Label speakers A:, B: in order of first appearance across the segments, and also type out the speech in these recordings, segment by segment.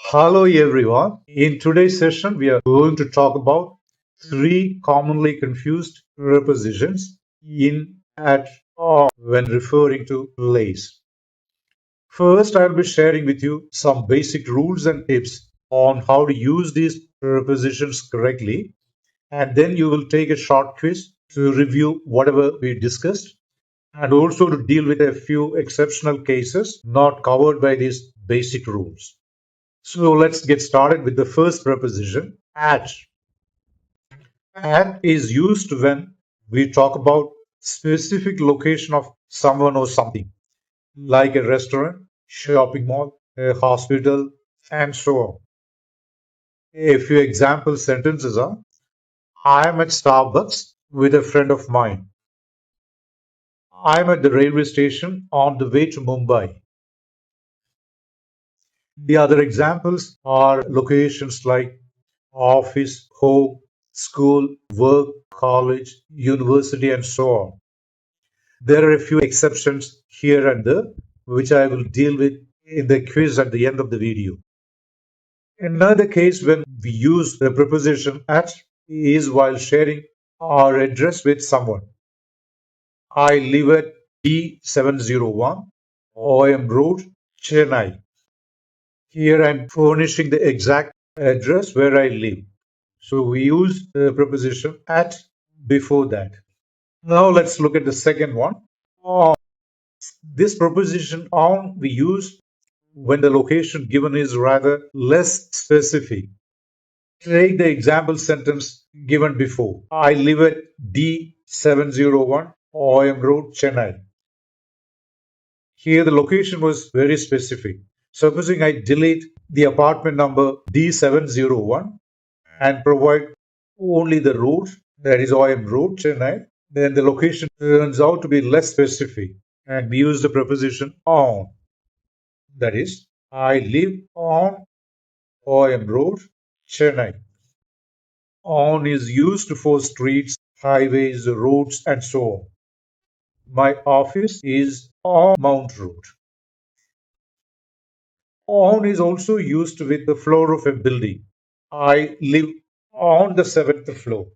A: Hello everyone. In today's session, we are going to talk about three commonly confused prepositions in, at, or when referring to place. First, I'll be sharing with you some basic rules and tips on how to use these prepositions correctly, and then you will take a short quiz to review whatever we discussed and also to deal with a few exceptional cases not covered by these basic rules. So let's get started with the first preposition, at. At is used when we talk about specific location of someone or something, like a restaurant, shopping mall, a hospital, and so on. A few example sentences are, I am at Starbucks with a friend of mine. I am at the railway station on the way to Mumbai. The other examples are locations like office, home, school, work, college, university, and so on. There are a few exceptions here and there, which I will deal with in the quiz at the end of the video. Another case when we use the preposition at is while sharing our address with someone. I live at D701 OM Road, Chennai. Here I'm furnishing the exact address where I live. So we use the preposition at before that. Now let's look at the second one. On. This preposition on we use when the location given is rather less specific. Take the example sentence given before. I live at D701 OM Road, Chennai. Here the location was very specific. Supposing I delete the apartment number D701 and provide only the road, that is OM Road, Chennai, then the location turns out to be less specific. And we use the preposition on. That is, I live on OM Road, Chennai. On is used for streets, highways, roads, and so on. My office is on Mount Road. On is also used with the floor of a building. I live on the seventh floor.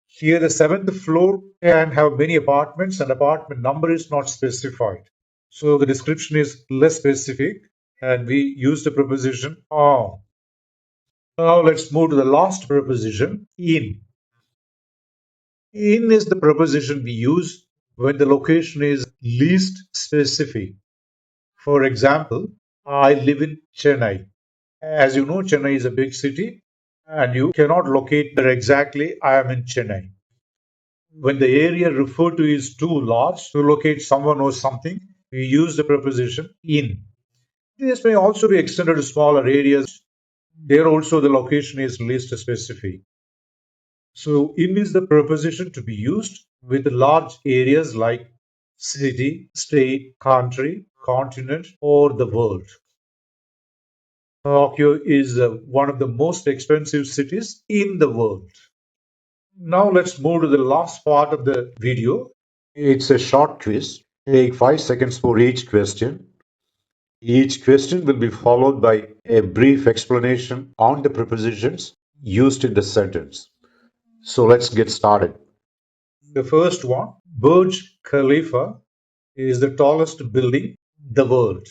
A: Here, the seventh floor can have many apartments, and apartment number is not specified. So the description is less specific, and we use the preposition on. Now let's move to the last preposition, in. In is the preposition we use when the location is least specific. For example, I live in Chennai. As you know, Chennai is a big city, and you cannot locate where exactly I am in Chennai. When the area referred to is too large to locate someone or something, we use the preposition in. This may also be extended to smaller areas. There also the location is least specific. So in is the preposition to be used with large areas like city, state, country, continent, or the world. Tokyo is one of the most expensive cities in the world. Now let's move to the last part of the video. It's a short quiz. Take 5 seconds for each question. Each question will be followed by a brief explanation on the prepositions used in the sentence. So let's get started. The first one, Burj Khalifa is the tallest building in the world.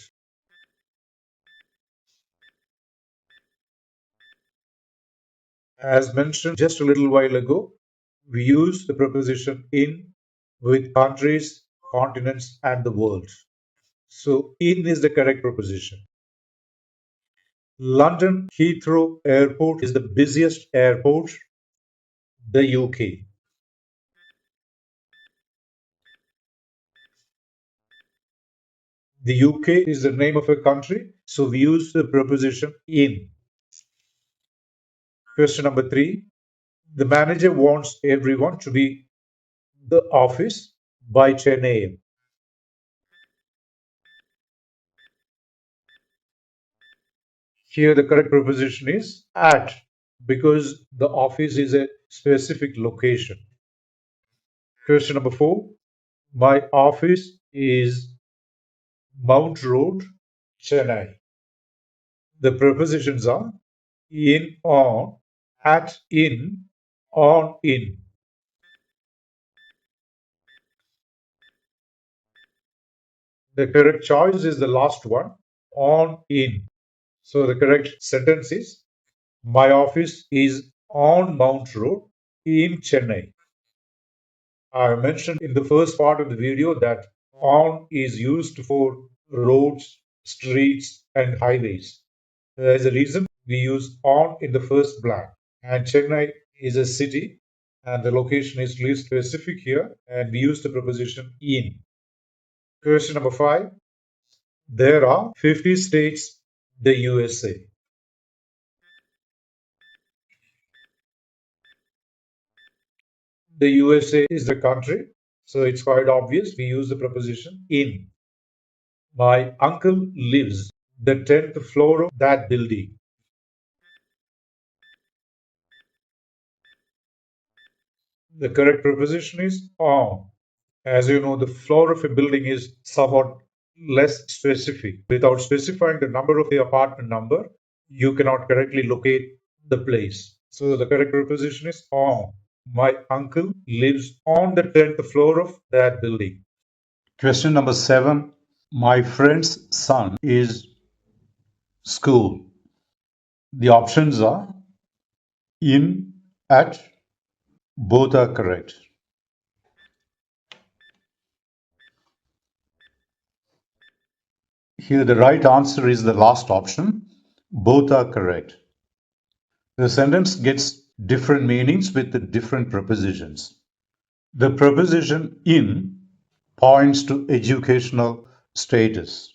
A: As mentioned just a little while ago, we use the preposition in with countries, continents, and the world. So in is the correct preposition. London Heathrow Airport is the busiest airport in the UK. The UK is the name of a country, so we use the preposition in. Question number three. The manager wants everyone to be in the office by 10 a.m. Here the correct preposition is at because the office is a specific location. Question number four. My office is Mount Road, Chennai. The prepositions are in, on, at, in, on, in. The correct choice is the last one, on, in. So the correct sentence is my office is on Mount Road in Chennai. I mentioned in the first part of the video that on is used for roads, streets, and highways. There's a reason we use on in the first blank. And Chennai is a city, and the location is really specific here, and we use the preposition in. Question number 5. There are 50 states, the USA. The USA is the country, so it's quite obvious we use the preposition in. My uncle lives the 10th floor of that building. The correct preposition is on. As you know, the floor of a building is somewhat less specific. Without specifying the number of the apartment number, you cannot correctly locate the place. So the correct preposition is on. My uncle lives on the 10th floor of that building. Question number 7. My friend's son is school. The options are in, at, both are correct. Here the right answer is the last option. Both are correct. The sentence gets different meanings with the different prepositions. The preposition in points to educational status.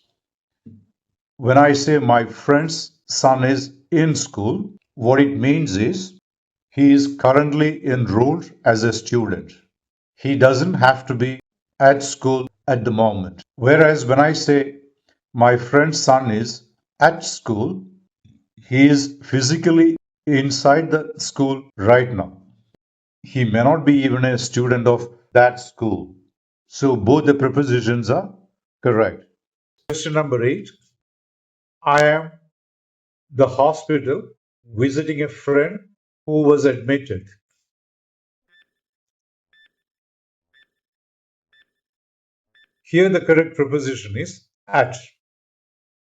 A: When I say my friend's son is in school, what it means is he is currently enrolled as a student. He doesn't have to be at school at the moment. Whereas when I say my friend's son is at school, he is physically inside the school right now. He may not be even a student of that school. So both the prepositions are correct. Question number 8. I am the hospital visiting a friend who was admitted. Here the correct preposition is at.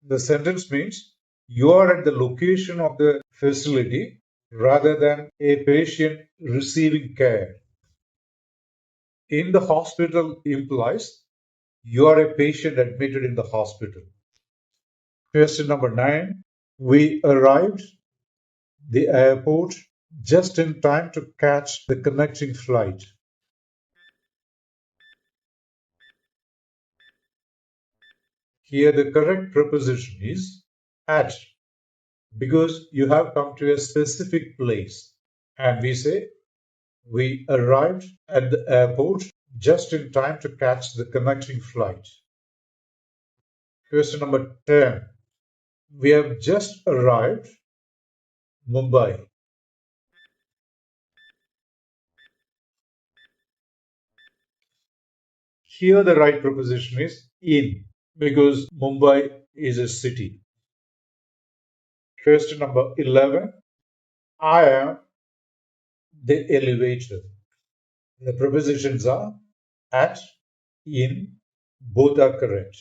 A: The sentence means you are at the location of the facility rather than a patient receiving care. In the hospital implies you are a patient admitted in the hospital. Question number 9. We arrived the airport just in time to catch the connecting flight. Here the correct preposition is at, because you have come to a specific place, and we say we arrived at the airport just in time to catch the connecting flight. Question number 10. We have just arrived Mumbai. Here the right preposition is in, because Mumbai is a city. Question number 11. I am the elevator. The prepositions are at, in, both are correct.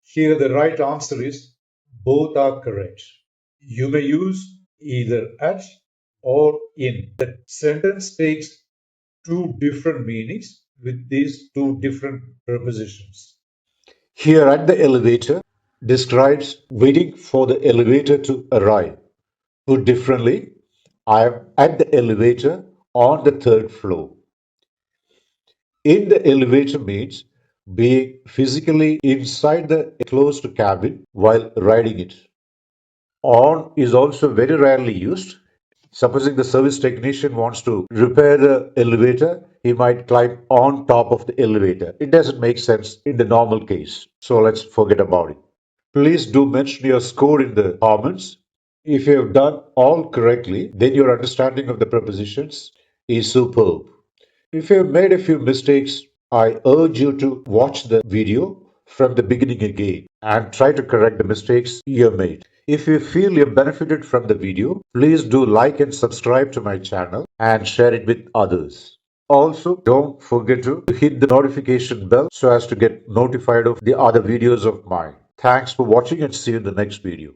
A: Here the right answer is both are correct. You may use either at or in. The sentence takes two different meanings with these two different prepositions. Here at the elevator describes waiting for the elevator to arrive. Put differently, I am at the elevator on the third floor. In the elevator means being physically inside the enclosed cabin while riding it. On is also very rarely used. Supposing the service technician wants to repair the elevator, he might climb on top of the elevator. It doesn't make sense in the normal case. So let's forget about it. Please do mention your score in the comments. If you have done all correctly, then your understanding of the prepositions is superb. If you have made a few mistakes, I urge you to watch the video from the beginning again and try to correct the mistakes you made. If you feel you benefited from the video, please do like and subscribe to my channel and share it with others. Also, don't forget to hit the notification bell so as to get notified of the other videos of mine. Thanks for watching and see you in the next video.